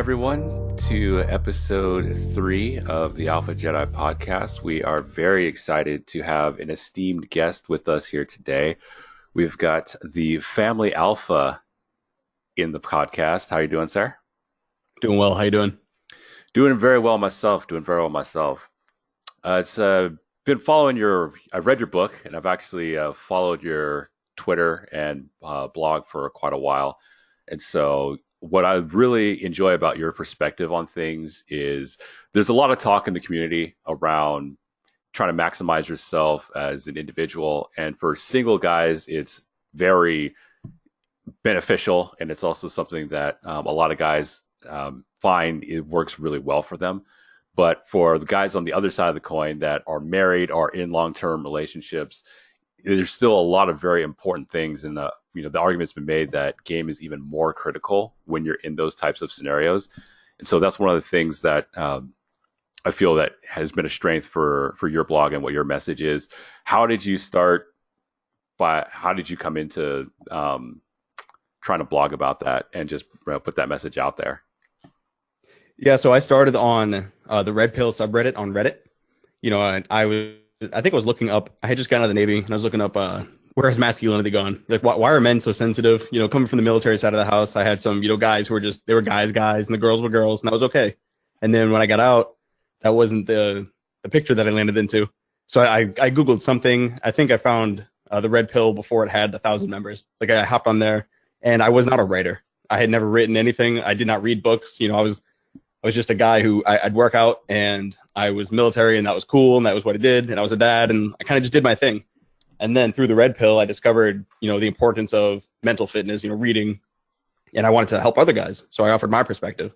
everyone, to episode 3 of the Alpha Jedi podcast. We are very excited to have an esteemed guest with us here today. We've got the Family Alpha in the podcast. How are you doing, sir? Doing well. How you doing? Doing very well myself. It's been following I've read your book, and I've actually followed your Twitter and blog for quite a while. And so what I really enjoy about your perspective on things is there's a lot of talk in the community around trying to maximize yourself as an individual. And for single guys, it's very beneficial. And it's also something that a lot of guys find it works really well for them. But for the guys on the other side of the coin that are married or in long-term relationships, there's still a lot of very important things. And the argument's been made that game is even more critical when you're in those types of scenarios. And so that's one of the things that I feel that has been a strength for your blog and what your message is. How did you come into trying to blog about that and just put that message out there? Yeah, so I started on the Red Pill subreddit on Reddit. I think I was looking up, I had just gotten out of the Navy, and I was looking up, where has masculinity gone? Like, why are men so sensitive? Coming from the military side of the house, I had some, guys who were they were guys, and the girls were girls, and that was okay. And then when I got out, that wasn't the picture that I landed into. So I Googled something. I think I found the Red Pill before it had 1,000 members. Like, I hopped on there, and I was not a writer. I had never written anything. I did not read books. I was just a guy who I'd work out, and I was military, and that was cool, and that was what I did, and I was a dad, and I kind of just did my thing. And then through the Red Pill, I discovered, the importance of mental fitness, reading, and I wanted to help other guys, so I offered my perspective.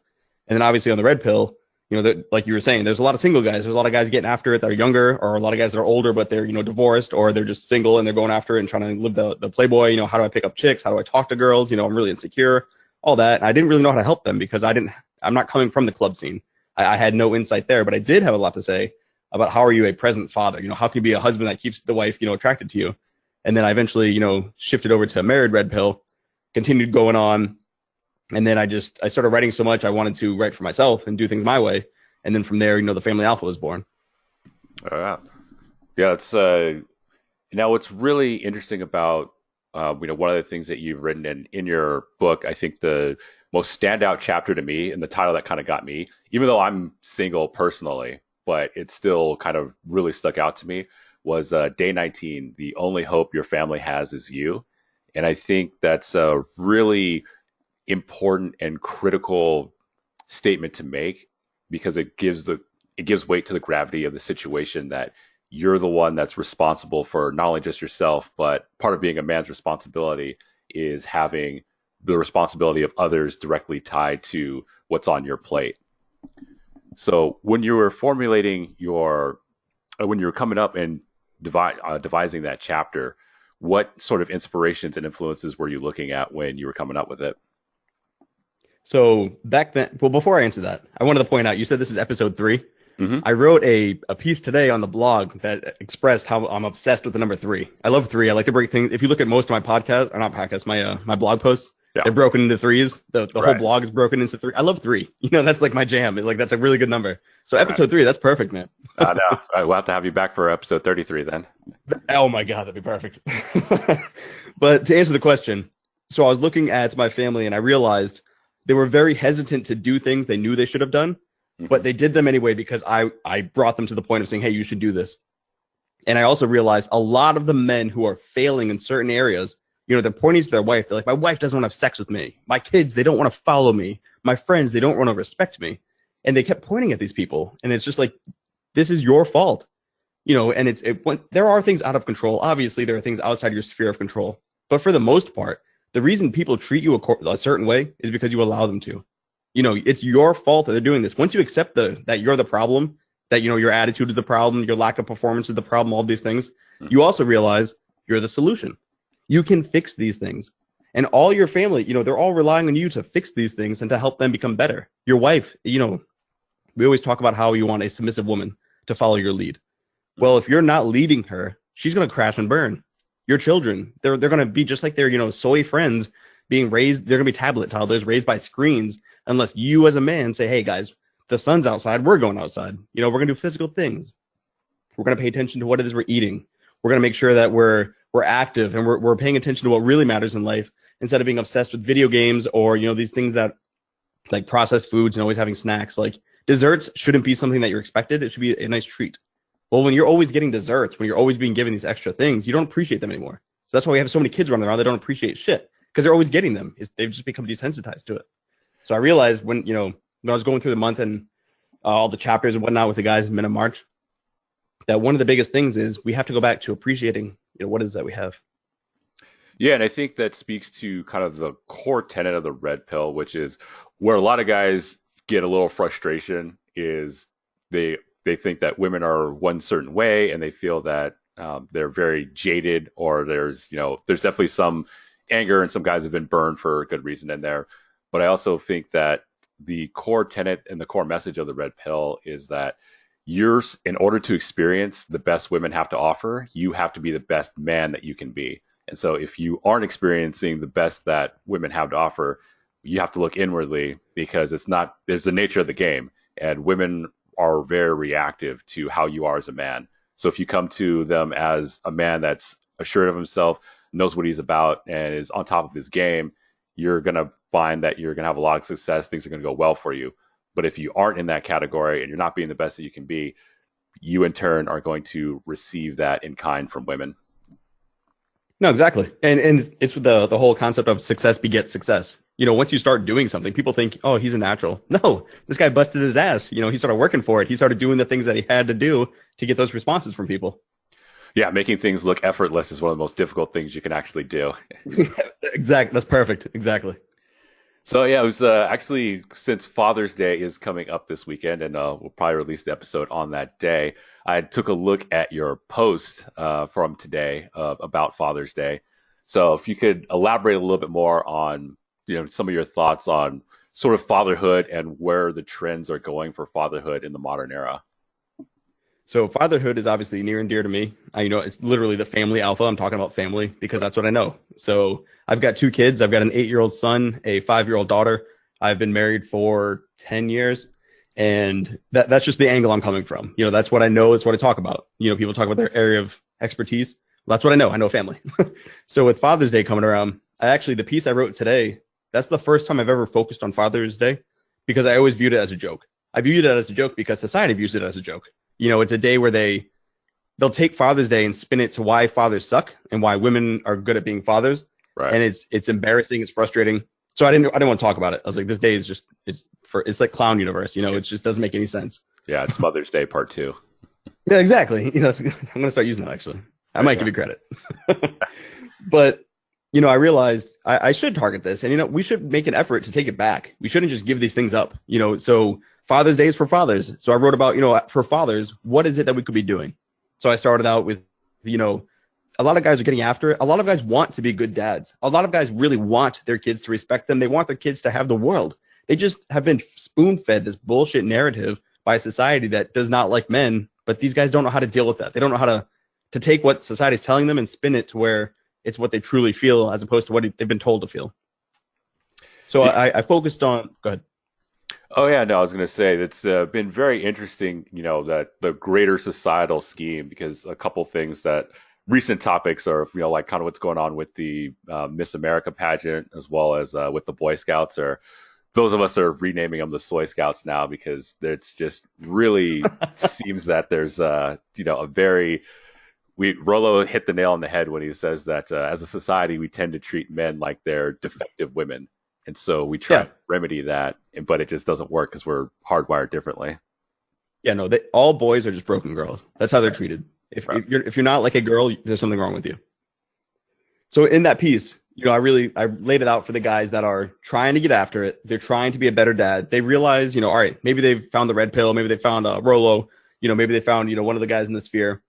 And then obviously on the Red Pill, like you were saying, there's a lot of single guys. There's a lot of guys getting after it that are younger, or a lot of guys that are older, but they're, divorced, or they're just single and they're going after it and trying to live the playboy. How do I pick up chicks? How do I talk to girls? I'm really insecure, all that. And I didn't really know how to help them because I'm not coming from the club scene. I had no insight there, but I did have a lot to say about how are you a present father? How can you be a husband that keeps the wife, attracted to you? And then I eventually, shifted over to a married Red Pill, continued going on. And then I started writing so much. I wanted to write for myself and do things my way. And then from there, the Family Alpha was born. Yeah, it's now what's really interesting about one of the things that you've written in your book, I think the most standout chapter to me, and the title that kind of got me, even though I'm single personally, but it still kind of really stuck out to me, was Day 19, the only hope your family has is you. And I think that's a really important and critical statement to make, because it gives weight to the gravity of the situation, that you're the one that's responsible for not only just yourself, but part of being a man's responsibility is having the responsibility of others directly tied to what's on your plate. So when you were formulating when you were coming up and devising that chapter, what sort of inspirations and influences were you looking at when you were coming up with it? So back then, well, before I answer that, I wanted to point out, you said this is episode 3. Mm-hmm. I wrote a piece today on the blog that expressed how I'm obsessed with the number 3. I love 3. I like to break things. If you look at most of my podcasts, or not podcasts, my blog posts, they're broken into 3s. The whole blog is broken into 3. I love 3. That's like my jam. That's a really good number. So episode 3, that's perfect, man. I know. All right, we'll have to have you back for episode 33 then. Oh my God, that'd be perfect. But to answer the question, so I was looking at my family and I realized they were very hesitant to do things they knew they should have done, but they did them anyway because I brought them to the point of saying, hey, you should do this. And I also realized a lot of the men who are failing in certain areas, they're pointing to their wife. They're like, my wife doesn't want to have sex with me. My kids, they don't want to follow me. My friends, they don't want to respect me. And they kept pointing at these people. And it's just like, this is your fault. And there are things out of control. Obviously, there are things outside your sphere of control. But for the most part, the reason people treat you a certain way is because you allow them to. It's your fault that they're doing this. Once you accept that you're the problem, that, your attitude is the problem, your lack of performance is the problem, all these things, you also realize you're the solution. You can fix these things. And all your family, they're all relying on you to fix these things and to help them become better. Your wife, we always talk about how you want a submissive woman to follow your lead. Well, if you're not leading her, she's going to crash and burn. Your children, they're going to be just like their, soy friends being raised. They're going to be tablet toddlers raised by screens unless you as a man say, hey guys, the sun's outside, we're going outside. We're going to do physical things. We're going to pay attention to what it is we're eating. We're going to make sure that we're active and we're paying attention to what really matters in life instead of being obsessed with video games or, these things that like processed foods and always having snacks. Like desserts shouldn't be something that you're expected. It should be a nice treat. Well, when you're always getting desserts, when you're always being given these extra things, you don't appreciate them anymore. So that's why we have so many kids running around that don't appreciate shit because they're always getting them. They've just become desensitized to it. So I realized when I was going through the month and all the chapters and whatnot with the guys in Men of March, that one of the biggest things is we have to go back to appreciating, what is that we have. Yeah, and I think that speaks to kind of the core tenet of the red pill, which is where a lot of guys get a little frustration is they think that women are one certain way and they feel that they're very jaded, or there's definitely some anger and some guys have been burned for a good reason in there. But I also think that the core tenet and the core message of the red pill is that in order to experience the best women have to offer, you have to be the best man that you can be. And so if you aren't experiencing the best that women have to offer, you have to look inwardly because there's the nature of the game, and women are very reactive to how you are as a man. So if you come to them as a man that's assured of himself, knows what he's about, and is on top of his game, you're going to find that you're going to have a lot of success. Things are going to go well for you. But if you aren't in that category and you're not being the best that you can be, you in turn are going to receive that in kind from women. No, exactly. And it's the whole concept of success begets success. Once you start doing something, people think, oh, he's a natural. No, this guy busted his ass. He started working for it. He started doing the things that he had to do to get those responses from people. Yeah, making things look effortless is one of the most difficult things you can actually do. Exactly. That's perfect. Exactly. So yeah, it was actually, since Father's Day is coming up this weekend, and we'll probably release the episode on that day, I took a look at your post from today about Father's Day. So if you could elaborate a little bit more on some of your thoughts on sort of fatherhood and where the trends are going for fatherhood in the modern era. So fatherhood is obviously near and dear to me. It's literally the family alpha. I'm talking about family because that's what I know. So I've got 2 kids. I've got an 8-year-old son, a 5-year-old daughter. I've been married for 10 years. And that's just the angle I'm coming from. That's what I know. It's what I talk about. People talk about their area of expertise. Well, that's what I know. I know family. So with Father's Day coming around, the piece I wrote today, that's the first time I've ever focused on Father's Day because I always viewed it as a joke. I viewed it as a joke because society views it as a joke. It's a day where they'll take Father's Day and spin it to why fathers suck and why women are good at being fathers. Right. And it's embarrassing. It's frustrating. So I didn't want to talk about it. I was like, this day is just, it's like clown universe. It just doesn't make any sense. Yeah. It's Mother's Day part 2. Yeah, exactly. I'm going to start using that actually. I might give you credit. But, I realized I should target this and, we should make an effort to take it back. We shouldn't just give these things up, so Father's Day is for fathers. So I wrote about, for fathers, what is it that we could be doing? So I started out with, a lot of guys are getting after it. A lot of guys want to be good dads. A lot of guys really want their kids to respect them. They want their kids to have the world. They just have been spoon-fed this bullshit narrative by a society that does not like men. But these guys don't know how to deal with that. They don't know how to take what society is telling them and spin it to where it's what they truly feel as opposed to what they've been told to feel. So I focused on – go ahead. Oh, yeah, no, I was going to say it's been very interesting, that the greater societal scheme, because a couple things that recent topics are, like kind of what's going on with the Miss America pageant, as well as with the Boy Scouts, or those of us are renaming them the Soy Scouts now, because it's just really seems that there's, Rollo hit the nail on the head when he says that as a society, we tend to treat men like they're defective women. And so we try to remedy that, but it just doesn't work because we're hardwired differently. Yeah, no, all boys are just broken girls. That's how they're treated. If you're not like a girl, there's something wrong with you. So in that piece, I laid it out for the guys that are trying to get after it. They're trying to be a better dad. They realize, all right, maybe they've found the red pill. Maybe they found Rollo. Maybe they found, one of the guys in the sphere.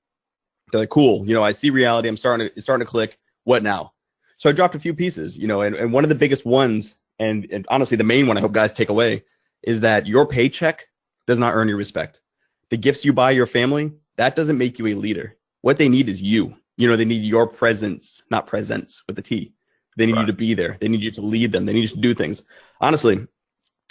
They're like, cool. I see reality. It's starting to click. What now? So I dropped a few pieces, and one of the biggest ones, and honestly, the main one I hope guys take away is that your paycheck does not earn your respect. The gifts you buy your family, that doesn't make you a leader. What they need is you. They need your presence, not presence with a T. They need you to be there. They need you to lead them. They need you to do things. Honestly,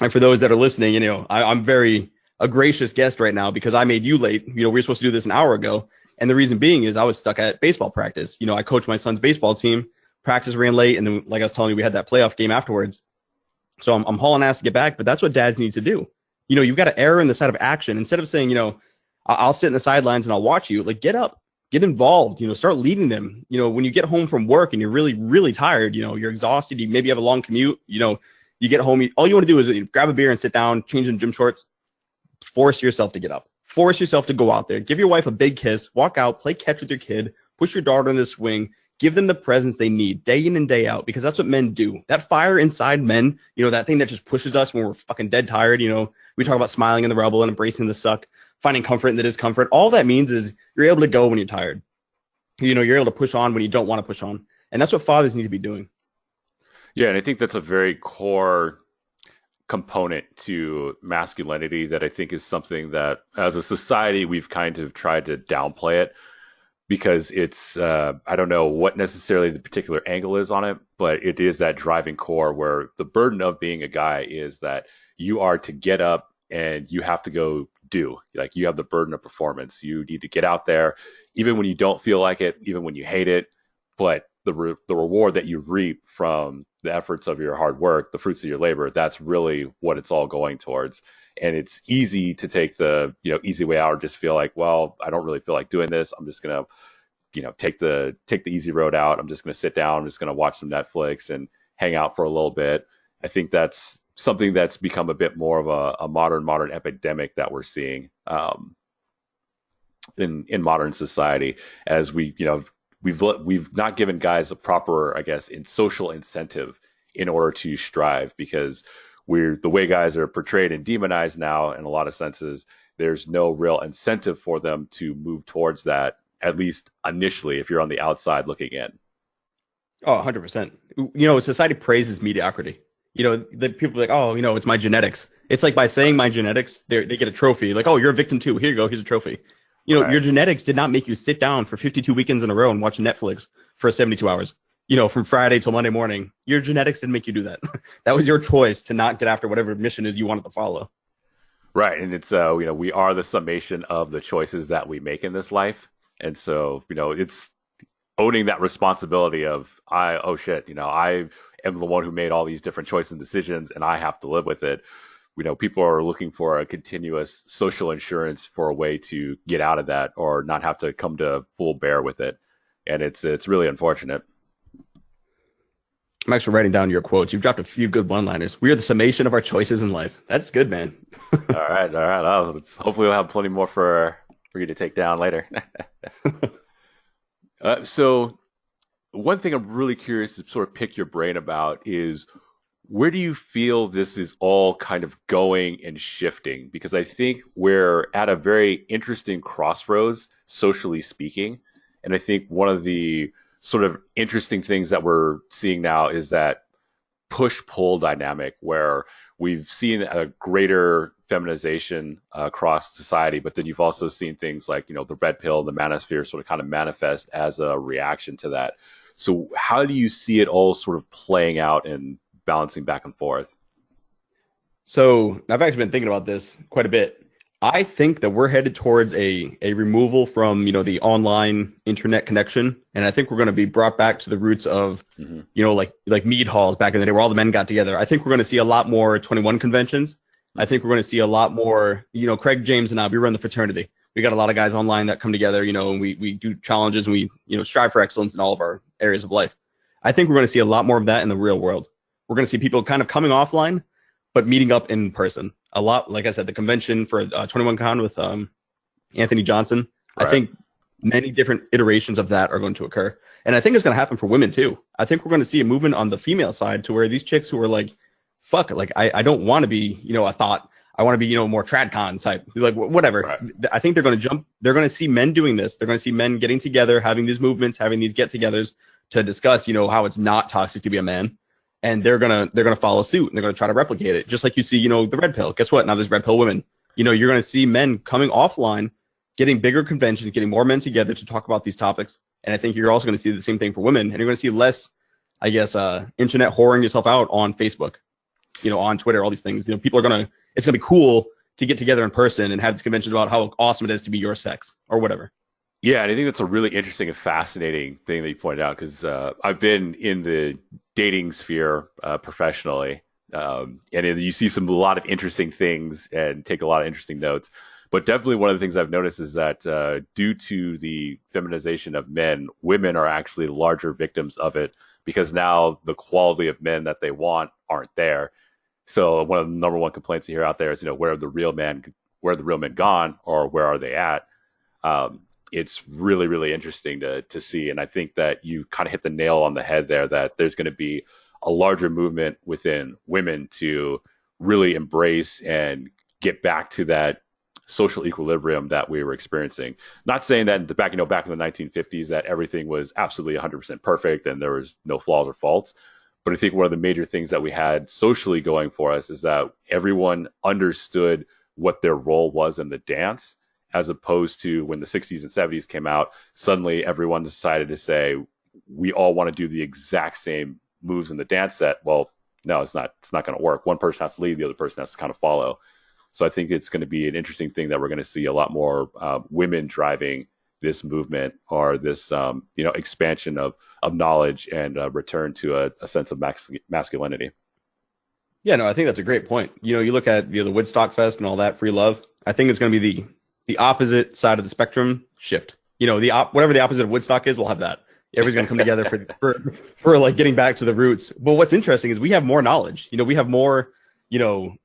And for those that are listening, I'm very a gracious guest right now because I made you late. We were supposed to do this an hour ago. And the reason being is I was stuck at baseball practice. I coached my son's baseball team, practice ran late. And then, like I was telling you, we had that playoff game afterwards. So I'm hauling ass to get back, but that's what dads need to do. You've got to err in the side of action instead of saying, I'll sit in the sidelines and I'll watch you. Like, get up, get involved, start leading them. When you get home from work and you're really, really tired, you're exhausted, you maybe have a long commute, you get home, all you want to do is grab a beer and sit down, change in gym shorts, force yourself to get up, force yourself to go out there, give your wife a big kiss, walk out, play catch with your kid, push your daughter in the swing, give them the presence they need day in and day out, because that's what men do. That fire inside men, that thing that just pushes us when we're fucking dead tired. We talk about smiling in the rubble and embracing the suck, finding comfort in the discomfort. All that means is you're able to go when you're tired. You're able to push on when you don't want to push on. And that's what fathers need to be doing. Yeah, and I think that's a very core component to masculinity that I think is something that as a society we've kind of tried to downplay it because it's I don't know what necessarily the particular angle is on it, but it is that driving core where the burden of being a guy is that you are to get up and you have to go do. Like, you have the burden of performance. You need to get out there even when you don't feel like it, even when you hate it, but the reward that you reap from the efforts of your hard work, the fruits of your labor, that's really what it's all going towards. And it's easy to take the easy way out or just feel like, well, I don't really feel like doing this. I'm just gonna take the easy road out. I'm just gonna sit down. I'm just gonna watch some Netflix and hang out for a little bit. I think that's something that's become a bit more of a modern epidemic that we're seeing in modern society as we've not given guys a proper, I guess, in social incentive in order to strive, because the way guys are portrayed and demonized now in a lot of senses, there's no real incentive for them to move towards that, at least initially, if you're on the outside looking in. Oh, 100%. Society praises mediocrity. The people are like, oh, it's my genetics. It's like by saying my genetics, they get a trophy. Like, oh, you're a victim too. Here you go. Here's a trophy. Right. Your genetics did not make you sit down for 52 weekends in a row and watch Netflix for 72 hours, from Friday till Monday morning. Your genetics didn't make you do that. That was your choice to not get after whatever mission is you wanted to follow. Right. And it's, we are the summation of the choices that we make in this life. And so, it's owning that responsibility of, I am the one who made all these different choices and decisions, and I have to live with it. People are looking for a continuous social insurance for a way to get out of that or not have to come to full bear with it. And it's really unfortunate. I'm actually writing down your quotes. You've dropped a few good one-liners. We are the summation of our choices in life. That's good, man. All right. Hopefully we'll have plenty more for you to take down later. So one thing I'm really curious to sort of pick your brain about is, where do you feel this is all kind of going and shifting? Because I think we're at a very interesting crossroads, socially speaking. And I think one of the sort of interesting things that we're seeing now is that push-pull dynamic where we've seen a greater feminization across society, but then you've also seen things like, the red pill, the manosphere sort of kind of manifest as a reaction to that. So how do you see it all sort of playing out and balancing back and forth? So I've actually been thinking about this quite a bit. I think that we're headed towards a removal from, the online internet connection. And I think we're going to be brought back to the roots of, like mead halls back in the day where all the men got together. I think we're going to see a lot more 21 conventions. I think we're going to see a lot more, Craig, James, and I, we run the fraternity. We got a lot of guys online that come together, and we do challenges and we, strive for excellence in all of our areas of life. I think we're going to see a lot more of that in the real world. We're going to see people kind of coming offline, but meeting up in person. A lot, like I said, the convention for 21Con with Anthony Johnson. Right. I think many different iterations of that are going to occur. And I think it's going to happen for women too. I think we're going to see a movement on the female side to where these chicks who are like, fuck, like I don't want to be, a thought. I want to be, more tradcon type, like whatever. Right. I think they're going to jump. They're going to see men doing this. They're going to see men getting together, having these movements, having these get-togethers to discuss, how it's not toxic to be a man. And they're gonna follow suit and they're gonna try to replicate it. Just like you see, the red pill. Guess what? Now there's red pill women. You're gonna see men coming offline, getting bigger conventions, getting more men together to talk about these topics. And I think you're also gonna see the same thing for women. And you're gonna see less, I guess, internet whoring yourself out on Facebook. on Twitter, all these things. People are it's gonna be cool to get together in person and have these conventions about how awesome it is to be your sex or whatever. Yeah, and I think that's a really interesting and fascinating thing that you pointed out because I've been in the dating sphere professionally, and you see a lot of interesting things and take a lot of interesting notes. But definitely one of the things I've noticed is that due to the feminization of men, women are actually larger victims of it because now the quality of men that they want aren't there. So one of the number one complaints you hear out there is, where are the real men? Where are the real men gone, or where are they at? It's really, really interesting to see. And I think that you kind of hit the nail on the head there that there's going to be a larger movement within women to really embrace and get back to that social equilibrium that we were experiencing. Not saying that back in the 1950s that everything was absolutely 100% perfect and there was no flaws or faults. But I think one of the major things that we had socially going for us is that everyone understood what their role was in the dance, as opposed to when the 60s and 70s came out, suddenly everyone decided to say, we all want to do the exact same moves in the dance set. Well, no, it's not going to work. One person has to lead, the other person has to kind of follow. So I think it's going to be an interesting thing that we're going to see a lot more women driving this movement or this, expansion of knowledge and return to a sense of masculinity. Yeah, no, I think that's a great point. You look at the Woodstock Fest and all that, free love. I think it's going to be the opposite side of the spectrum shift. Whatever the opposite of Woodstock is, we'll have that. Everybody's going to come together for like getting back to the roots. But what's interesting is we have more knowledge. We have more,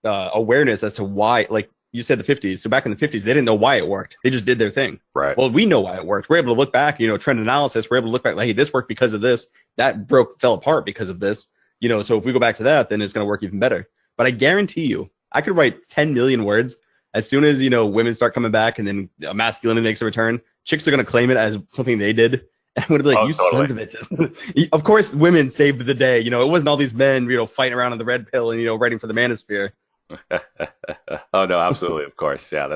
awareness as to why, like you said, the 50s. So back in the 50s, they didn't know why it worked. They just did their thing. Right. Well, we know why it worked. We're able to look back, trend analysis. We're able to look back like, hey, this worked because of this. That fell apart because of this. So if we go back to that, then it's going to work even better. But I guarantee you, I could write 10 million words. As soon as, women start coming back and then masculinity makes a return, chicks are going to claim it as something they did. And I'm going to be like, sons of bitches. Of course, women saved the day. It wasn't all these men, fighting around on the red pill and, writing for the manosphere. Oh, no, absolutely. Of course. Yeah,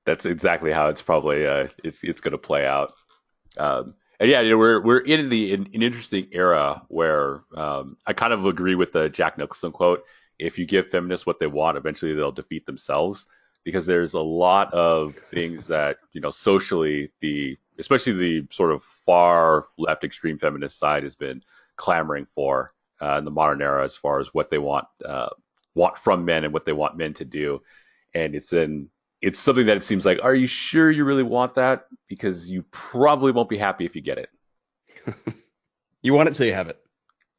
that's exactly how it's probably it's going to play out. And yeah, we're in an interesting era where I kind of agree with the Jack Nicholson quote. If you give feminists what they want, eventually they'll defeat themselves, because there's a lot of things that, socially, especially the sort of far left extreme feminist side has been clamoring for in the modern era as far as what they want from men and what they want men to do. And it's something that it seems like, are you sure you really want that? Because you probably won't be happy if you get it. You want it till you have it.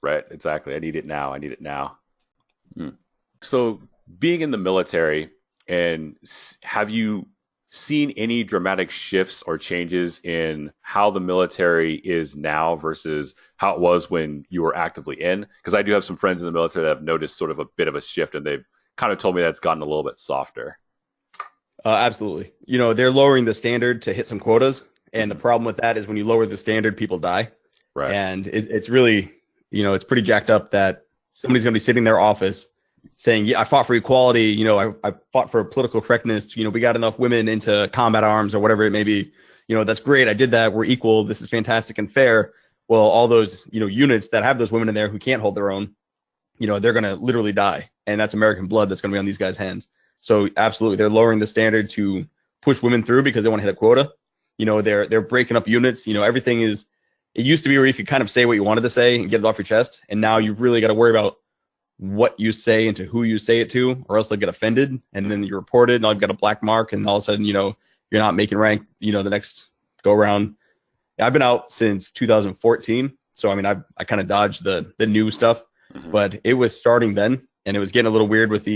Right, exactly. I need it now. So being in the military, and have you seen any dramatic shifts or changes in how the military is now versus how it was when you were actively in? Because I do have some friends in the military that have noticed sort of a bit of a shift, and they've kind of told me that's gotten a little bit softer. Absolutely. They're lowering the standard to hit some quotas. And the problem with that is when you lower the standard, people die. Right. And it's really, it's pretty jacked up that somebody's going to be sitting in their office saying, yeah, I fought for equality. I fought for political correctness. We got enough women into combat arms or whatever it may be. That's great. I did that. We're equal. This is fantastic and fair. Well, all those, units that have those women in there who can't hold their own, they're going to literally die. And that's American blood that's going to be on these guys' hands. So absolutely, they're lowering the standard to push women through because they want to hit a quota. They're breaking up units. Everything is, it used to be where you could kind of say what you wanted to say and get it off your chest. And now you've really got to worry about what you say and to who you say it to, or else they'll get offended. And then you're reported and you've got a black mark. And all of a sudden, you're not making rank, the next go around. I've been out since 2014. So, I kind of dodged the new stuff, but it was starting then. And it was getting a little weird with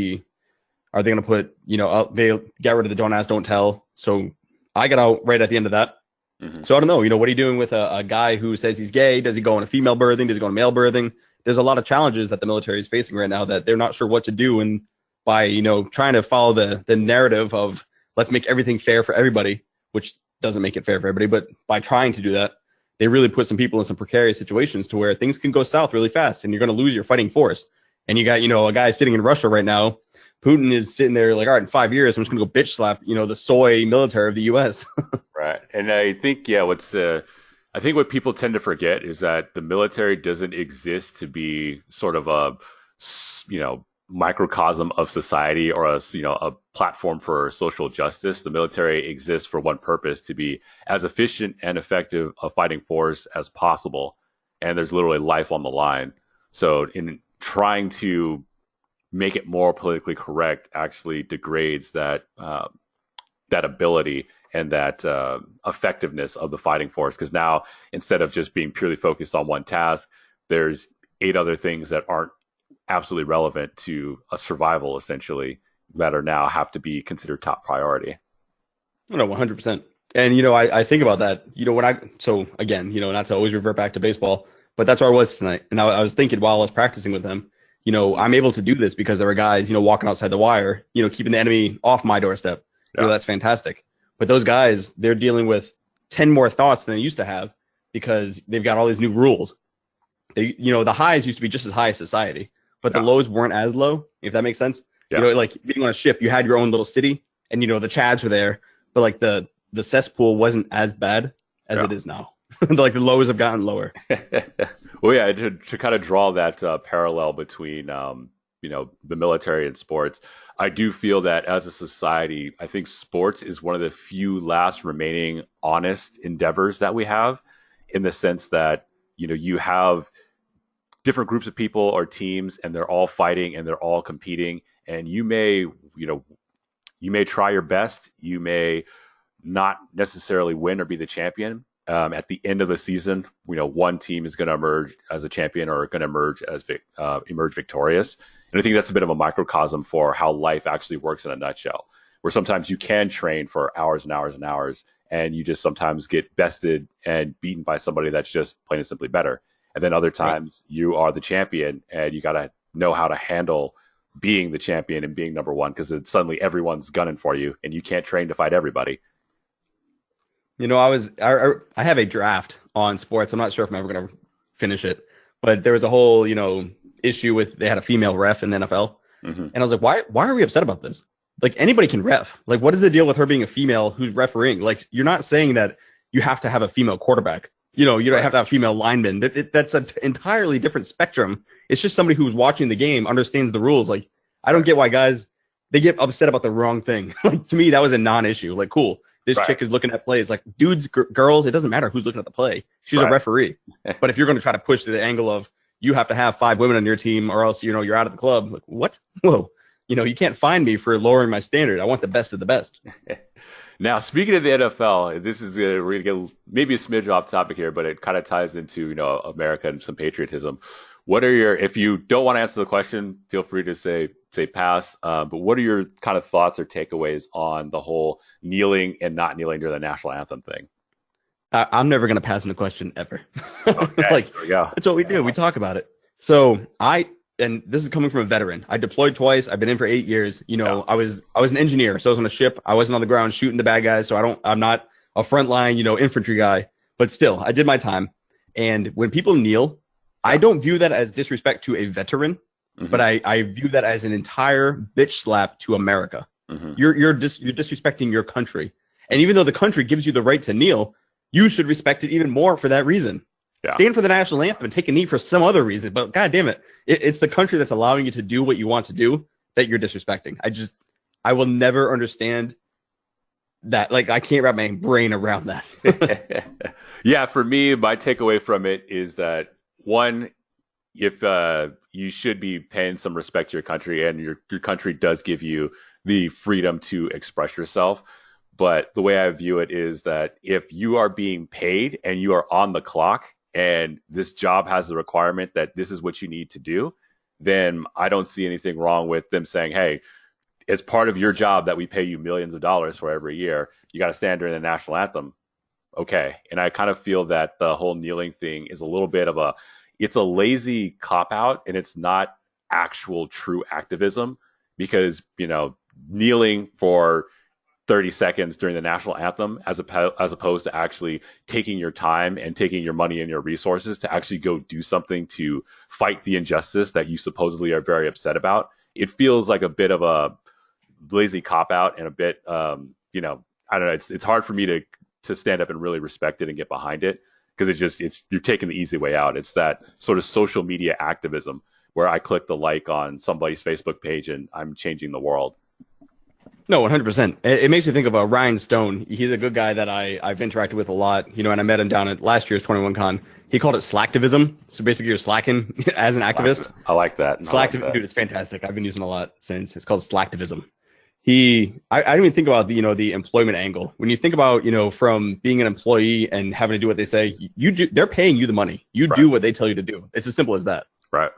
are they going to put, they got rid of the don't ask, don't tell. So I got out right at the end of that. So I don't know, what are you doing with a guy who says he's gay? Does he go into female birthing? Does he go into male birthing? There's a lot of challenges that the military is facing right now that they're not sure what to do. And by, trying to follow the narrative of let's make everything fair for everybody, which doesn't make it fair for everybody, but by trying to do that, they really put some people in some precarious situations to where things can go south really fast and you're going to lose your fighting force. And you got, a guy sitting in Russia right now. Putin is sitting there like, all right, in 5 years, I'm just going to go bitch slap, the soy military of the U.S. Right. And I think, what's I think what people tend to forget is that the military doesn't exist to be sort of a, microcosm of society or a platform for social justice. The military exists for one purpose, to be as efficient and effective a fighting force as possible. And there's literally life on the line. So in trying to make it more politically correct actually degrades that ability and that effectiveness of the fighting force. Because now, instead of just being purely focused on one task, there's eight other things that aren't absolutely relevant to a survival, essentially, that are now have to be considered top priority. No, 100%. And, I think about that, so again, not to always revert back to baseball, but that's where I was tonight. And I was thinking while I was practicing with them, I'm able to do this because there were guys, walking outside the wire, keeping the enemy off my doorstep. Yeah. That's fantastic. But those guys, they're dealing with 10 more thoughts than they used to have because they've got all these new rules. The highs used to be just as high as society, but the lows weren't as low, if that makes sense. Yeah. Like being on a ship, you had your own little city and, the Chads were there, but like the cesspool wasn't as bad as it is now. Like the lows have gotten lower. Well, yeah, to kind of draw that parallel between, the military and sports, I do feel that as a society, I think sports is one of the few last remaining honest endeavors that we have, in the sense that, you have different groups of people or teams, and they're all fighting and they're all competing, and you may try your best, you may not necessarily win or be the champion. At the end of the season, one team is going to emerge as a champion or going to emerge victorious. And I think that's a bit of a microcosm for how life actually works in a nutshell, where sometimes you can train for hours and hours and hours, and you just sometimes get bested and beaten by somebody that's just plain and simply better. And then other times you are the champion, and you got to know how to handle being the champion and being number one, because suddenly everyone's gunning for you, and you can't train to fight everybody. I have a draft on sports. I'm not sure if I'm ever going to finish it, but there was a whole, issue with, they had a female ref in the NFL. Mm-hmm. And I was like, why are we upset about this? Like, anybody can ref. Like, what is the deal with her being a female who's refereeing? Like, you're not saying that you have to have a female quarterback. You don't have to have female linemen. That's an entirely different spectrum. It's just somebody who's watching the game, understands the rules. Like, I don't get why guys, they get upset about the wrong thing. Like, to me, that was a non-issue. Like, cool. This chick is looking at plays. Like, dudes, girls, it doesn't matter who's looking at the play. She's a referee. But if you're going to try to push to the angle of you have to have 5 women on your team or else, you're out of the club. Like, what? Whoa. You can't find me for lowering my standard. I want the best of the best. Now, speaking of the NFL, this is we're going to get maybe a smidge off topic here, but it kind of ties into, America and some patriotism. What are if you don't want to answer the question, feel free to say pass. But what are your kind of thoughts or takeaways on the whole kneeling and not kneeling during the national anthem thing? I'm never going to pass on the question ever. Okay, like, there we go. That's what we do. We talk about it. So and this is coming from a veteran. I deployed twice. I've been in for 8 years. I was an engineer, so I was on a ship. I wasn't on the ground shooting the bad guys. So I'm not a frontline, infantry guy, but still I did my time. And when people kneel, I don't view that as disrespect to a veteran, but I view that as an entire bitch slap to America. Mm-hmm. You're disrespecting your country. And even though the country gives you the right to kneel, you should respect it even more for that reason. Yeah. Stand for the national anthem and take a knee for some other reason. But God damn it, it's the country that's allowing you to do what you want to do that you're disrespecting. I will never understand that. Like, I can't wrap my brain around that. Yeah, for me, my takeaway from it is that, one, if you should be paying some respect to your country, and your country does give you the freedom to express yourself. But the way I view it is that if you are being paid and you are on the clock, and this job has the requirement that this is what you need to do, then I don't see anything wrong with them saying, hey, it's part of your job that we pay you millions of dollars for every year. You got to stand during the national anthem. Okay. And I kind of feel that the whole kneeling thing is a little bit of it's a lazy cop out, and it's not actual true activism, because, kneeling for 30 seconds during the national anthem, as opposed to actually taking your time and taking your money and your resources to actually go do something to fight the injustice that you supposedly are very upset about. It feels like a bit of a lazy cop out, and a bit, I don't know. It's hard for me to stand up and really respect it and get behind it, because it's you're taking the easy way out. It's that sort of social media activism where I click the like on somebody's Facebook page and I'm changing the world. No, 100%. It makes me think of Ryan Stone. He's a good guy that I've interacted with a lot, and I met him down at last year's 21 Con. He called it slacktivism. So basically you're slacking as an activist. I like that. Slacktivism, dude, it's fantastic. I've been using it a lot since. It's called slacktivism. I didn't even think about the employment angle. When you think about, from being an employee and having to do what they say, they're paying you the money. You do what they tell you to do. It's as simple as that. Right.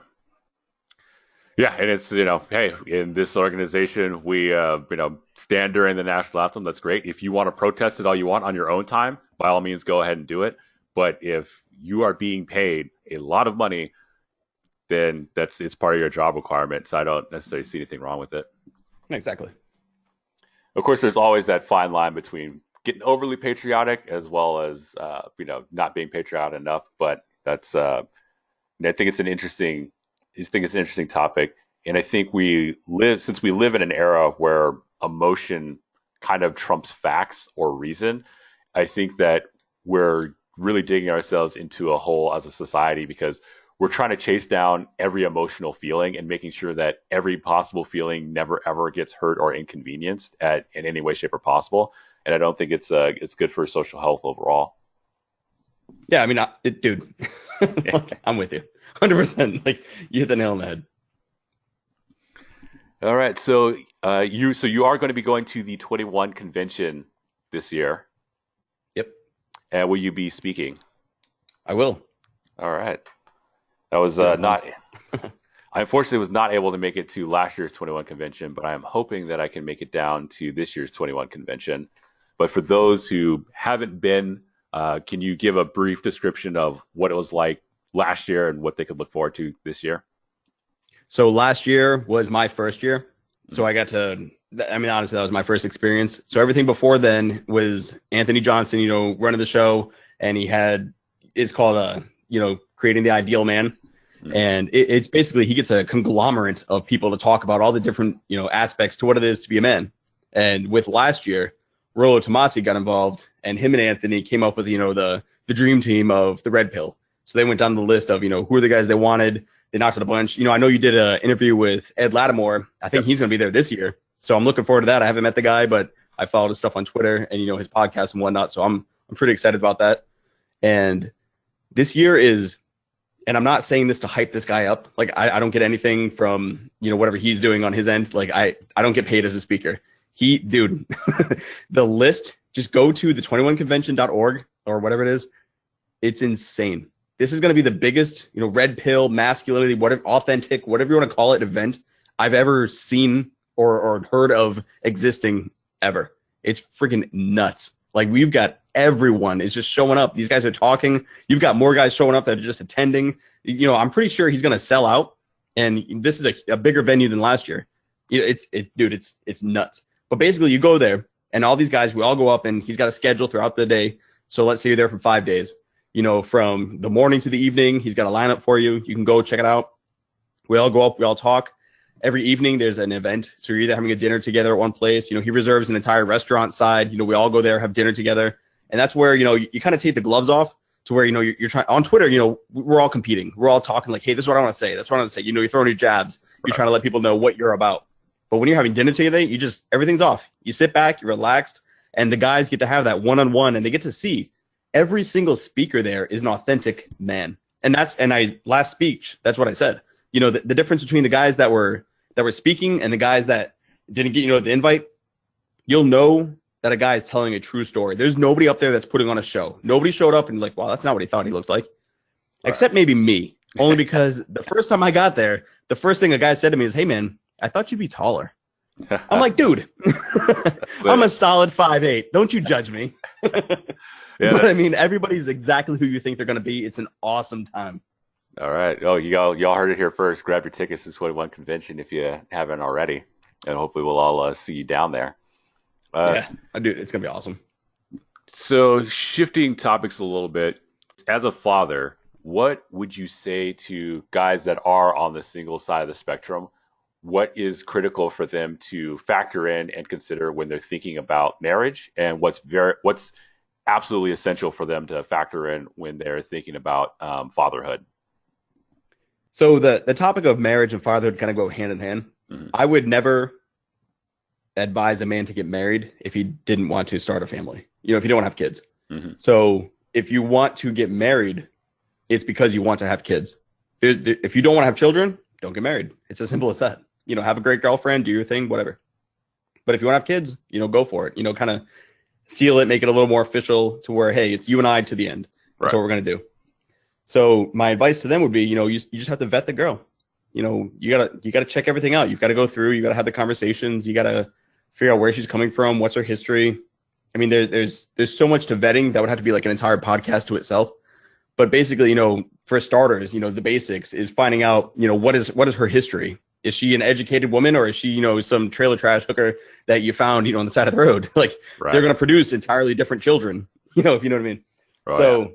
Yeah, and it's, hey, in this organization, we, stand during the national anthem. That's great. If you want to protest it all you want on your own time, by all means, go ahead and do it. But if you are being paid a lot of money, then it's part of your job requirement. So I don't necessarily see anything wrong with it. Exactly. Of course, there's always that fine line between getting overly patriotic as well as, not being patriotic enough. But I think it's an interesting topic. And I think since we live in an era where emotion kind of trumps facts or reason, I think that we're really digging ourselves into a hole as a society because we're trying to chase down every emotional feeling and making sure that every possible feeling never ever gets hurt or inconvenienced in any way, shape, or possible. And I don't think it's good for social health overall. Yeah, I mean, dude, I'm with you. 100%. Like, you hit the nail on the head. All right. So you are going to be going to the 21 convention this year. Yep. And will you be speaking? I will. All right. That was not. I unfortunately was not able to make it to last year's 21 convention, but I am hoping that I can make it down to this year's 21 convention. But for those who haven't been, can you give a brief description of what it was like last year and what they could look forward to this year? So last year was my first year. So I got to, honestly, that was my first experience. So everything before then was Anthony Johnson, running the show. And it's called, creating the ideal man. Mm-hmm. And it's basically, he gets a conglomerate of people to talk about all the different, aspects to what it is to be a man. And with last year, Rollo Tomasi got involved and him and Anthony came up with, the dream team of the Red Pill. So they went down the list of, who are the guys they wanted. They knocked out a bunch. I know you did an interview with Ed Lattimore. I think he's going to be there this year. So I'm looking forward to that. I haven't met the guy, but I followed his stuff on Twitter and, his podcast and whatnot. So I'm pretty excited about that. And this year is, and I'm not saying this to hype this guy up. Like, I don't get anything from, whatever he's doing on his end. Like, I don't get paid as a speaker. Dude, the list, just go to the 21convention.org or whatever it is. It's insane. This is going to be the biggest, red pill, masculinity, whatever, authentic, whatever you want to call it, event I've ever seen or heard of existing ever. It's freaking nuts. Like, we've got everyone is just showing up. These guys are talking. You've got more guys showing up that are just attending. I'm pretty sure he's going to sell out. And this is a bigger venue than last year. It's nuts. But basically, you go there and all these guys, we all go up and he's got a schedule throughout the day. So let's say you're there for 5 days. From the morning to the evening, he's got a lineup for you. You can go check it out. We all go up, we all talk. Every evening there's an event. So you're either having a dinner together at one place. He reserves an entire restaurant side. We all go there, have dinner together. And that's where, you kind of take the gloves off to where, you're trying on Twitter, we're all competing. We're all talking like, hey, this is what I want to say. That's what I want to say. You're throwing your jabs. You're trying to let people know what you're about. But when you're having dinner together, everything's off. You sit back, you're relaxed, and the guys get to have that one-on-one and they get to see every single speaker there is an authentic man. And last speech, that's what I said. The difference between the guys that were speaking and the guys that didn't get, the invite, you'll know that a guy is telling a true story. There's nobody up there that's putting on a show. Nobody showed up and like, wow, that's not what he thought he looked like. Except maybe me. Only because the first time I got there, the first thing a guy said to me is, hey man, I thought you'd be taller. I'm like, dude, I'm a solid 5'8". Don't you judge me. Yeah, but everybody's exactly who you think they're going to be. It's an awesome time. All right. Oh, y'all heard it here first. Grab your tickets to 21 convention if you haven't already, and hopefully we'll all see you down there. Yeah, dude, it's going to be awesome. So shifting topics a little bit, as a father, what would you say to guys that are on the single side of the spectrum? What is critical for them to factor in and consider when they're thinking about marriage, and what's absolutely essential for them to factor in when they're thinking about fatherhood. So the topic of marriage and fatherhood kind of go hand in hand. Hmm. I would never advise a man to get married if he didn't want to start a family. If you don't have kids. Hmm. So if you want to get married, it's because you want to have kids. If you don't want to have children, don't get married. It's as simple as that. Have a great girlfriend, do your thing, whatever. But if you want to have kids, go for it. Kind of seal it, make it a little more official to where, hey, it's you and I to the end. That's Right. what we're going to do. So my advice to them would be, you just have to vet the girl. You gotta check everything out. You've got to go through. You got to have the conversations. You got to figure out where she's coming from, what's her history. I mean, there's so much to vetting that would have to be like an entire podcast to itself. But basically, for starters, the basics is finding out, what is her history? Is she an educated woman, or is she, some trailer trash hooker that you found, on the side of the road? Like, they're Right. going to produce entirely different children, if you know what I mean. Oh yeah. So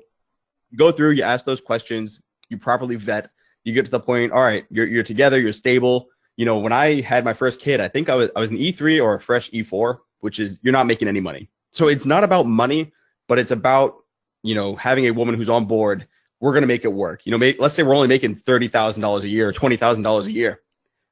you go through, you ask those questions, you properly vet, you get to the point, all right, you're together, you're stable. When I had my first kid, I think I was an E3 or a fresh E4, which is you're not making any money. So it's not about money, but it's about, having a woman who's on board. We're going to make it work. Let's say we're only making $30,000 a year or $20,000 a year.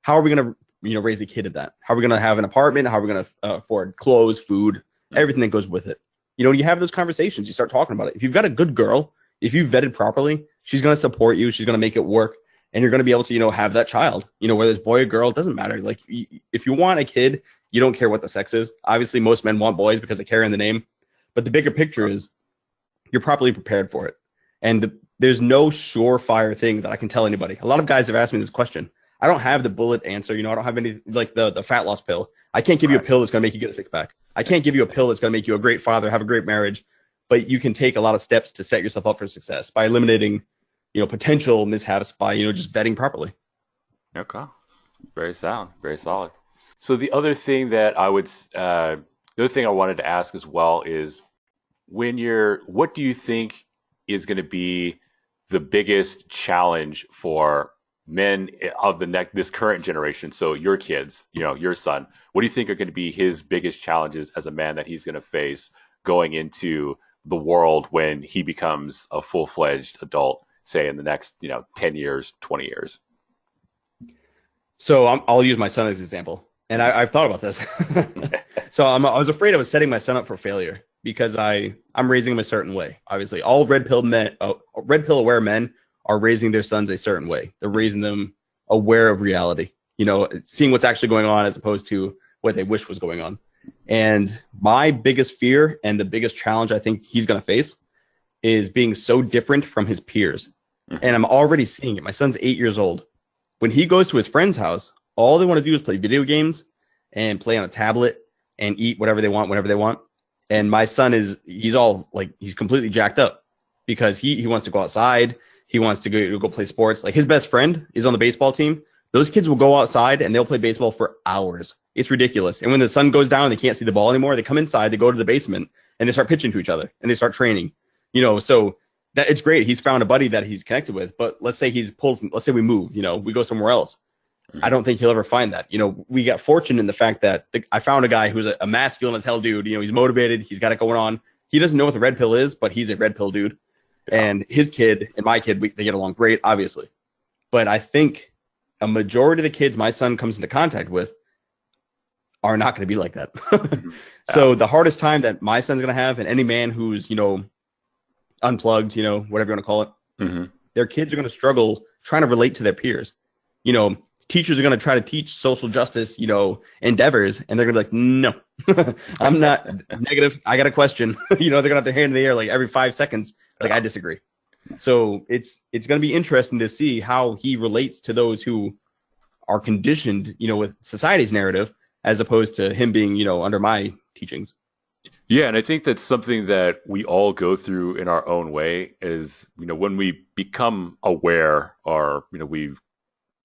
How are we going to, raise a kid at that? How are we going to have an apartment? How are we going to afford clothes, food, everything that goes with it? You have those conversations, you start talking about it. If you've got a good girl, if you've vetted properly, she's going to support you. She's going to make it work. And you're going to be able to, have that child, whether it's boy or girl, it doesn't matter. Like, if you want a kid, you don't care what the sex is. Obviously, most men want boys because they carry in the name. But the bigger picture is you're properly prepared for it. And there's no surefire thing that I can tell anybody. A lot of guys have asked me this question. I don't have the bullet answer. I don't have any, like the fat loss pill. I can't give you a Right. pill that's going to make you get a six pack. I can't give you a pill that's going to make you a great father, have a great marriage. But you can take a lot of steps to set yourself up for success by eliminating, potential mishaps by, just vetting properly. Okay. Very sound. Very solid. So the other thing that the other thing I wanted to ask as well is what do you think is going to be the biggest challenge for men of this current generation? So your kids, your son, what do you think are going to be his biggest challenges as a man that he's going to face going into the world when he becomes a full-fledged adult, say in the next, 10 years, 20 years? So I'll use my son as an example. And I've thought about this. So I was afraid I was setting my son up for failure because I'm raising him a certain way. Obviously, all red pill aware men are raising their sons a certain way. They're raising them aware of reality, seeing what's actually going on as opposed to what they wish was going on. And my biggest fear and the biggest challenge I think he's going to face is being so different from his peers. Mhm. And I'm already seeing it. My son's 8 years old. When he goes to his friend's house, all they want to do is play video games and play on a tablet and eat whatever they want, whenever they want. And my son he's completely jacked up because he wants to go outside. He wants to go play sports. Like, his best friend is on the baseball team. Those kids will go outside and they'll play baseball for hours. It's ridiculous. And when the sun goes down, they can't see the ball anymore. They come inside, they go to the basement, and they start pitching to each other and they start training. So that it's great. He's found a buddy that he's connected with. But let's say let's say we move, we go somewhere else. I don't think he'll ever find that. We got fortunate in the fact that I found a guy who's a masculine as hell dude. He's motivated. He's got it going on. He doesn't know what the red pill is, but he's a red pill dude. Yeah. And his kid and my kid, they get along great, obviously. But I think a majority of the kids my son comes into contact with are not going to be like that. Mhm. So the hardest time that my son's going to have, and any man who's, unplugged, whatever you want to call it, Mhm. their kids are going to struggle trying to relate to their peers. Teachers are going to try to teach social justice, endeavors, and they're going to be like, no, I'm not negative. I got a question. They're going to have their hand in the air like every 5 seconds. Like, I disagree. So it's going to be interesting to see how he relates to those who are conditioned, with society's narrative, as opposed to him being, under my teachings. Yeah, and I think that's something that we all go through in our own way is, when we become aware or, we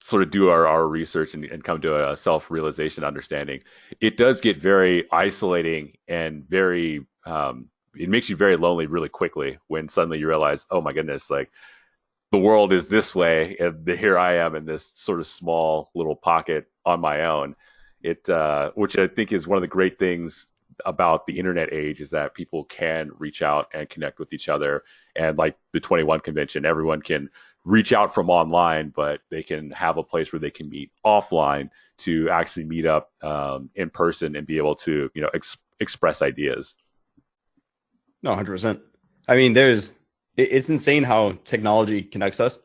sort of do our research and come to a self-realization understanding, it does get very isolating and it makes you very lonely really quickly when suddenly you realize, oh my goodness, like the world is this way and here I am in this sort of small little pocket on my own. Which I think is one of the great things about the internet age is that people can reach out and connect with each other. And like the 21 convention, everyone can reach out from online, but they can have a place where they can meet offline to actually meet up in person and be able to, express ideas. No, 100%. I mean, it's insane how technology connects us.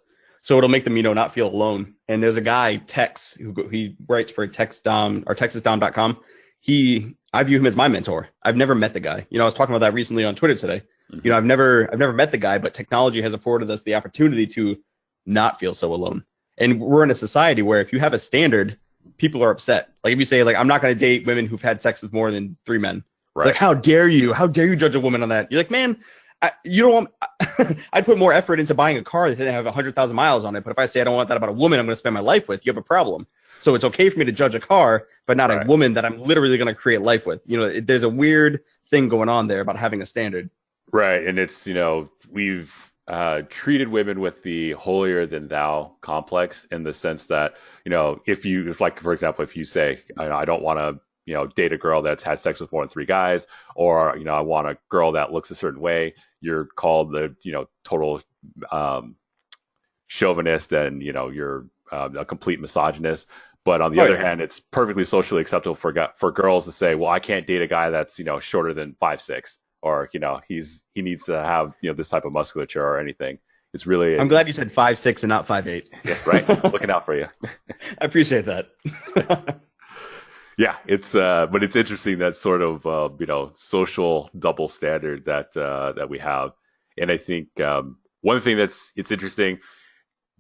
So it'll make them, not feel alone. And there's a guy, Tex, he writes for TextDom or TexasDom.com. I view him as my mentor. I've never met the guy. I was talking about that recently on Twitter today. Mm-hmm. I've never met the guy, but technology has afforded us the opportunity to not feel so alone. And we're in a society where if you have a standard, people are upset. Like if you say, like, I'm not going to date women who've had sex with more than 3 men. Right. Like, how dare you? How dare you judge a woman on that? You're like, man, you don't want. I'd put more effort into buying a car that didn't have 100,000 miles on it. But if I say I don't want that about a woman I'm going to spend my life with, you have a problem. So it's okay for me to judge a car, but not Right. a woman that I'm literally going to create life with. There's a weird thing going on there about having a standard. Right. And it's, we've treated women with the holier than thou complex in the sense that, if like, for example, if you say, I don't want to, date a girl that's had sex with more than 3 guys, or, I want a girl that looks a certain way, you're called the, total chauvinist and, you're a complete misogynist. But on the other hand, it's perfectly socially acceptable for girls to say, well, I can't date a guy that's, shorter than 5'6", or, he needs to have, this type of musculature or anything. It's really. I'm glad you said 5'6" and not 5'8". Yeah, right. Looking out for you. I appreciate that. Yeah, but it's interesting that sort of social double standard that we have, and I think one thing it's interesting,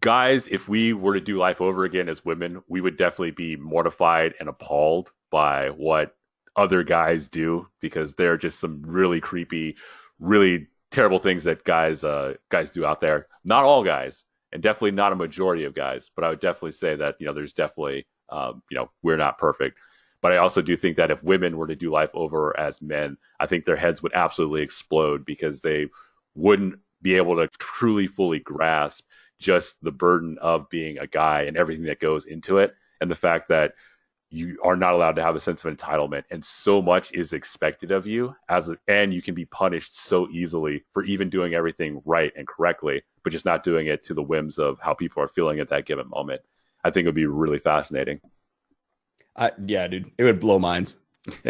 guys, if we were to do life over again as women, we would definitely be mortified and appalled by what other guys do, because there are just some really creepy, really terrible things that guys do out there. Not all guys, and definitely not a majority of guys, but I would definitely say that there's definitely we're not perfect. But I also do think that if women were to do life over as men, I think their heads would absolutely explode, because they wouldn't be able to truly, fully grasp just the burden of being a guy and everything that goes into it, and the fact that you are not allowed to have a sense of entitlement, and so much is expected of you and you can be punished so easily for even doing everything right and correctly, but just not doing it to the whims of how people are feeling at that given moment. I think it would be really fascinating. Yeah, dude, it would blow minds.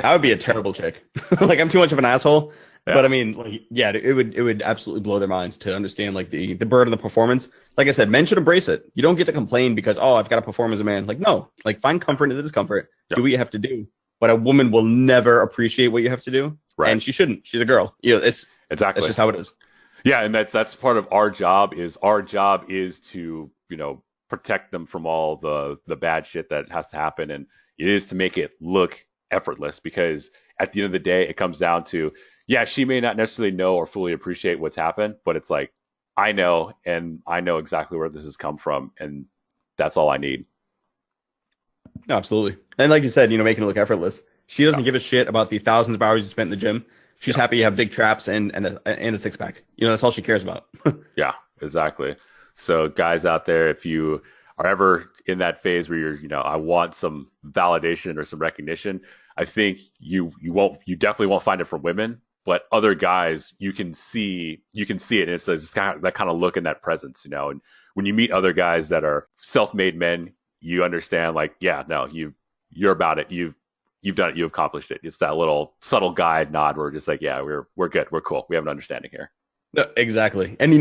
I would be a terrible chick. Like, I'm too much of an asshole. Yeah. But I mean, like, yeah, it would absolutely blow their minds to understand, like, the burden of the performance. Like I said, men should embrace it. You don't get to complain because, oh, I've got to perform as a man. Like, no, like, find comfort in the discomfort. Yep. Do what you have to do. But a woman will never appreciate what you have to do, right? And she shouldn't. She's a girl. It's exactly. That's just how it is. Yeah, and that's part of our job. Our job is to protect them from all the bad shit that has to happen, and it is to make it look effortless, because at the end of the day, it comes down to, yeah, she may not necessarily know or fully appreciate what's happened, but it's like, I know, and I know exactly where this has come from, and that's all I need. No, absolutely. And like you said, making it look effortless. She doesn't give a shit about the thousands of hours you spent in the gym. She's happy you have big traps and a six pack. That's all she cares about. Yeah, exactly. So guys out there, if you are ever in that phase where you're, I want some validation or some recognition, I think you definitely won't find it from women, but other guys, you can see it. And it's kind of that kind of look and that presence, and when you meet other guys that are self-made men, you understand, like, yeah, no, you're about it. You've done it. You've accomplished it. It's that little subtle guide nod where we're just like, yeah, we're good. We're cool. We have an understanding here. No, exactly. And,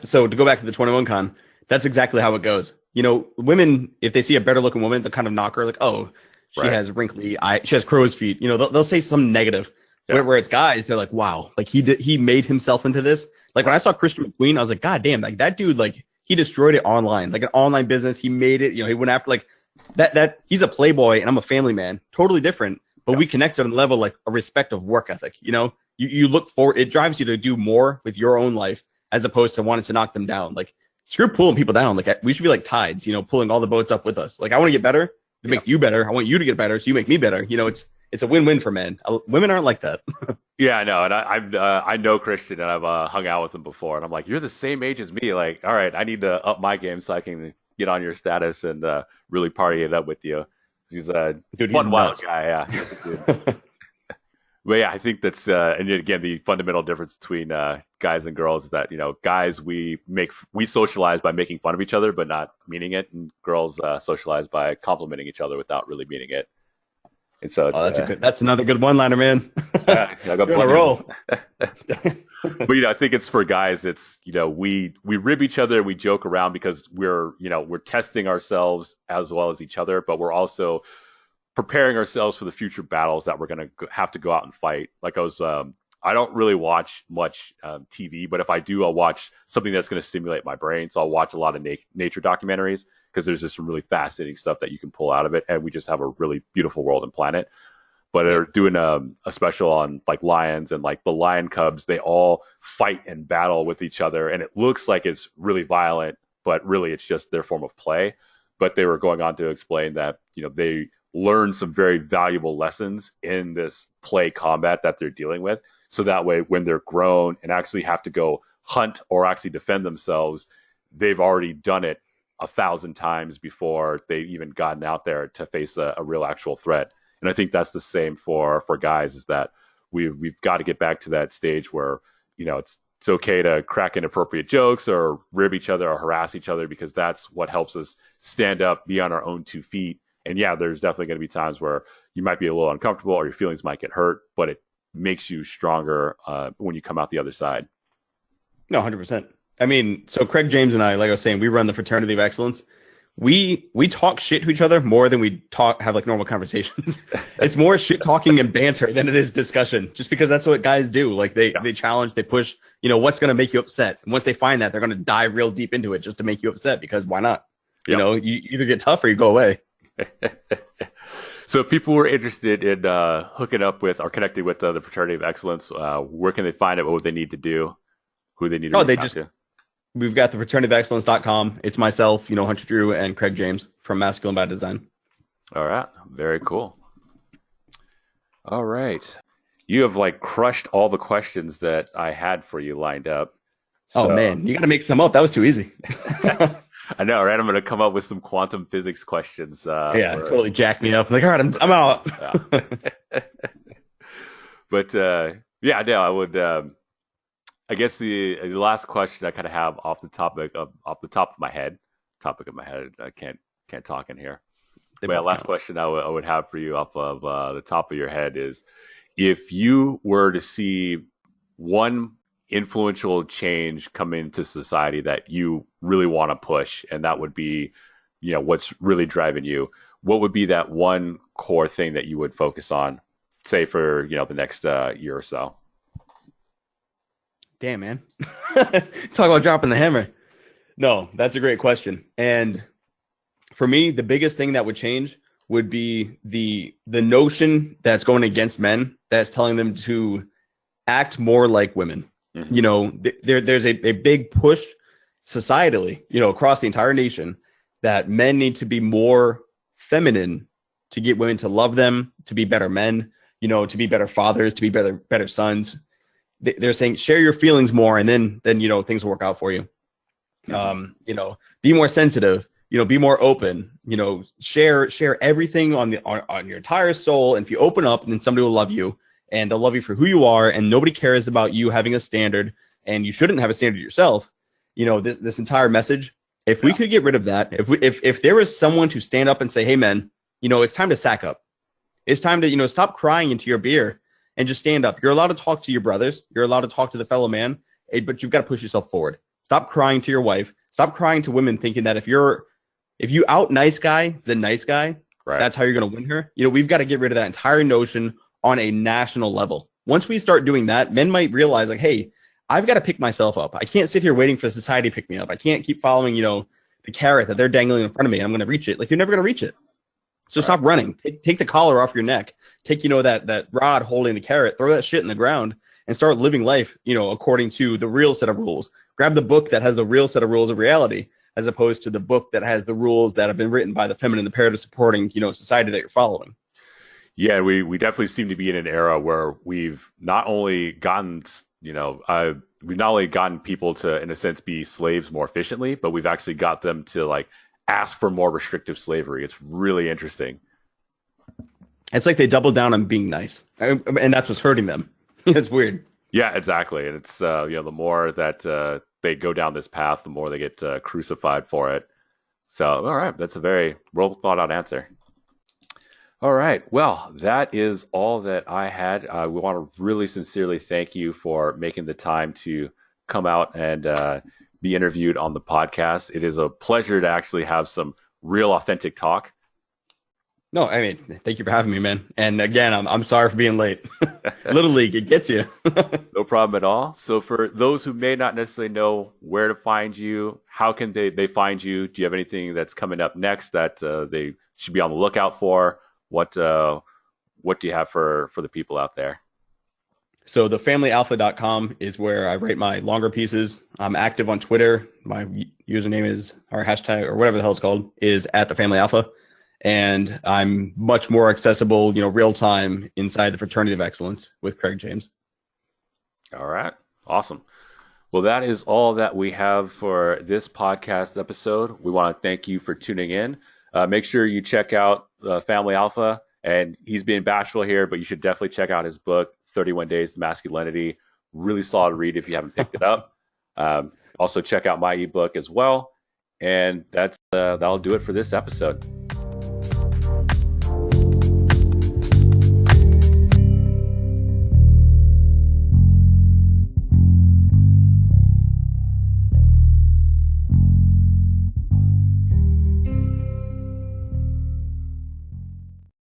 so to go back to the 21 con, that's exactly how it goes. Women, if they see a better looking woman, they'll kind of knock her, like, oh, she has wrinkly eye, she has crow's feet. They'll say something negative. Yeah. Where it's guys, they're like, wow, like he made himself into this. Like, when I saw Christian McQueen, I was like, God damn, like, that dude, like, he destroyed it online, like an online business. He made it. He went after, like, that he's a playboy and I'm a family man, totally different. But we connect on a level, like, a respect of work ethic. You look for, it drives you to do more with your own life as opposed to wanting to knock them down. Like, screw pulling people down. Like, we should be like tides, pulling all the boats up with us. Like, I want to get better. It makes you better. I want you to get better, so you make me better. It's a win-win for men. Women aren't like that. Yeah, I know. And I know Christian, and I've hung out with him before. And I'm like, you're the same age as me. Like, all right, I need to up my game so I can get on your status and really party it up with you. He's a fun, wild guy. Yeah. But yeah, I think that's and again the fundamental difference between guys and girls is that guys we socialize by making fun of each other but not meaning it, and girls socialize by complimenting each other without really meaning it. And so Oh, it's that's another good one-liner, man. I got You're on a plenty of them. roll. But I think it's for guys. It's we rib each other and we joke around because we're testing ourselves as well as each other, but we're also preparing ourselves for the future battles that we're going to have to go out and fight. Like I don't really watch much TV, but if I do, I'll watch something that's going to stimulate my brain. So I'll watch a lot of nature documentaries because there's just some really fascinating stuff that you can pull out of it, and we just have a really beautiful world and planet. But Yeah. they're doing a special on like lions and like the lion cubs. They all fight and battle with each other, and it looks like it's really violent, but really it's just their form of play. But they were going on to explain that they learn some very valuable lessons in this play combat that they're dealing with. So that way, when they're grown and actually have to go hunt or actually defend themselves, they've already done it 1,000 times before they've even gotten out there to face a real actual threat. And I think that's the same for guys, is that we've got to get back to that stage where it's okay to crack inappropriate jokes or rib each other or harass each other, because that's what helps us stand up, be on our own 2 feet. And yeah, there's definitely going to be times where you might be a little uncomfortable or your feelings might get hurt, but it makes you stronger when you come out the other side. No, 100%. I mean, so Craig James and I, like I was saying, we run the Fraternity of Excellence. We talk shit to each other more than we have like normal conversations. It's more shit talking and banter than it is discussion, just because that's what guys do. Like they challenge, they push, what's going to make you upset. And once they find that, they're going to dive real deep into it just to make you upset, because why not? Yep. You either get tough or you go away. So if people were interested in hooking up with or connecting with the Fraternity of Excellence, where can they find it? What would they need to do? Who they need to reach out to? We've got the fraternityofexcellence.com. It's myself, Hunter Drew, and Craig James from Masculine by Design. All right. Very cool. All right. You have like crushed all the questions that I had for you lined up. So, oh, man. You got to make some up. That was too easy. I know, right? I'm going to come up with some quantum physics questions. Totally jacked me up. I'm like, all right, I'm out. But yeah, no, I would. I guess the last question I kind of have off the top of my head, I can't talk in here. But last question I would have for you off of the top of your head is, if you were to see one influential change come into society that you really want to push, and that would be, what's really driving you, what would be that one core thing that you would focus on, say for, the next year or so? Damn, man. Talk about dropping the hammer. No, that's a great question. And for me, the biggest thing that would change would be the notion that's going against men, that's telling them to act more like women. Mm-hmm. There's a big push societally, across the entire nation, that men need to be more feminine to get women to love them, to be better men, to be better fathers, to be better sons. They're saying share your feelings more, and then things will work out for you. Mm-hmm. Be more sensitive, be more open, share everything on your entire soul. And if you open up, then somebody will love you, and they'll love you for who you are, and nobody cares about you having a standard, and you shouldn't have a standard yourself. This entire message, if we could get rid of that, if there was someone to stand up and say, hey men, it's time to sack up. It's time to, stop crying into your beer and just stand up. You're allowed to talk to your brothers. You're allowed to talk to the fellow man, but you've got to push yourself forward. Stop crying to your wife. Stop crying to women, thinking that if you out nice guy the nice guy, right, that's how you're going to win her. We've got to get rid of that entire notion on a national level. Once we start doing that, men might realize, like, hey, I've got to pick myself up. I can't sit here waiting for society to pick me up. I can't keep following, the carrot that they're dangling in front of me. I'm going to reach it. Like, you're never going to reach it. So stop running. Take the collar off your neck. Take, that rod holding the carrot, throw that shit in the ground, and start living life, according to the real set of rules. Grab the book that has the real set of rules of reality, as opposed to the book that has the rules that have been written by the feminine imperative supporting, society that you're following. Yeah, we definitely seem to be in an era where we've not only gotten, people to, in a sense, be slaves more efficiently, but we've actually got them to like ask for more restrictive slavery. It's really interesting. It's like they double down on being nice, and that's what's hurting them. It's weird. Yeah, exactly. And it's the more that they go down this path, the more they get crucified for it. So, all right, that's a very well thought out answer. All right. Well, that is all that I had. We want to really sincerely thank you for making the time to come out and be interviewed on the podcast. It is a pleasure to actually have some real authentic talk. No, I mean, thank you for having me, man. And again, I'm sorry for being late. Little League, it gets you. No problem at all. So for those who may not necessarily know where to find you, how can they find you? Do you have anything that's coming up next that they should be on the lookout for? What do you have for the people out there? So thefamilyalpha.com is where I write my longer pieces. I'm active on Twitter. My username is, or hashtag, or whatever the hell it's called, is at the Family Alpha. And I'm much more accessible, real time inside the Fraternity of Excellence with Craig James. All right. Awesome. Well, that is all that we have for this podcast episode. We want to thank you for tuning in. Make sure you check out Family Alpha, and he's being bashful here, but you should definitely check out his book, 31 Days to Masculinity. Really solid read if you haven't picked it up. Also check out my ebook as well. And that'll do it for this episode.